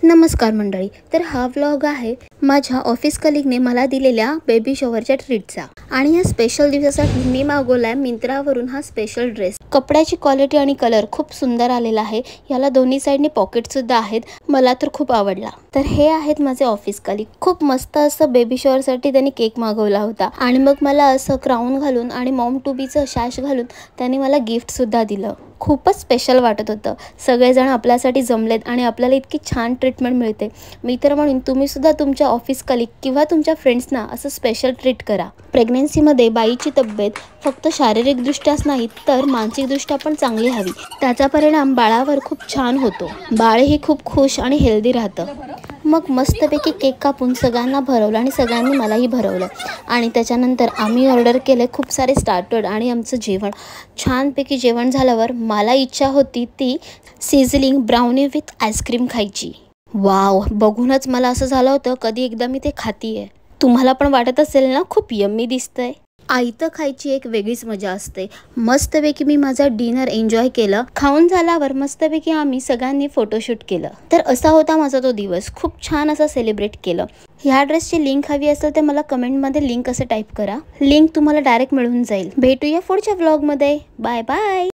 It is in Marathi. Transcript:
नमस्कार मंडळी, तर हा व्लॉग आहे माझ्या ऑफिस कलिगने मला दिलेल्या बेबी शॉवरच्या ट्रीटचा। आणि या स्पेशल दिवसासाठी मी मागवलाय मिंत्रावरून हा स्पेशल ड्रेस। कपड्याची क्वालिटी आणि कलर खूप सुंदर आलेला आहे। याला दोन्ही साइडने पॉकेट सुद्धा आहेत। मला तर खूप आवडला। तर हे आहेत माझे ऑफिस कलिग। खूप मस्त असं बेबी शॉवरसाठी त्यांनी केक मागवला होता आणि मग मला असं क्राउन घालून आणि मॉम टू बीचं शॅश घालून त्यांनी मला गिफ्ट सुद्धा दिलं। खूपच स्पेशल वाटत होतं। सगळेजण आपल्यासाठी जमलेत आणि आपल्याला इतकी छान ट्रीटमेंट मिळते। मी तर म्हणून तुम्ही सुद्धा तुमच्या ऑफिस कलिग किंवा तुमच्या फ्रेंड्सना असं स्पेशल ट्रीट करा। प्रेग्नन्सीमध्ये बाईची तब्येत फक्त शारीरिकदृष्ट्याच नाही तर मानसिकदृष्ट्या पण चांगली हवी। त्याचा परिणाम बाळावर खूप छान होतो। बाळही खूप खुश आणि हेल्दी राहतं। मग मस्तपैकी केक कापून सगळ्यांना भरवलं आणि सगळ्यांनी मलाही भरवलं। आणि त्याच्यानंतर आम्ही ऑर्डर केले खूप सारे स्टार्टर आणि आमचं जेवण छानपैकी जेवण झाल्यावर मला इच्छा होती ती सिझलिंग ब्राउनी विथ आईस्क्रीम खायची। वाव, बघूनच मला असं झालं होतं कधी एकदा मी ते खातीये। तुम्हाला पण वाटत असेल ना खूप यम्मी दिसतंय। आयतं खायची एक वेगळीच मजा असते। मस्तपैकी मी माझा डिनर एन्जॉय केलं। खाऊन झाल्यावर मस्तपैकी आम्ही सगळ्यांनी फोटोशूट केलं। तर असा होता माझा तो दिवस। खूप छान असा सेलिब्रेट केलं। ह्या ड्रेसची लिंक हवी असेल तर मला कमेंटमध्ये लिंक असं टाईप करा। लिंक तुम्हाला डायरेक्ट मिळून जाईल। भेटूया पुढच्या व्लॉगमध्ये। Bye bye.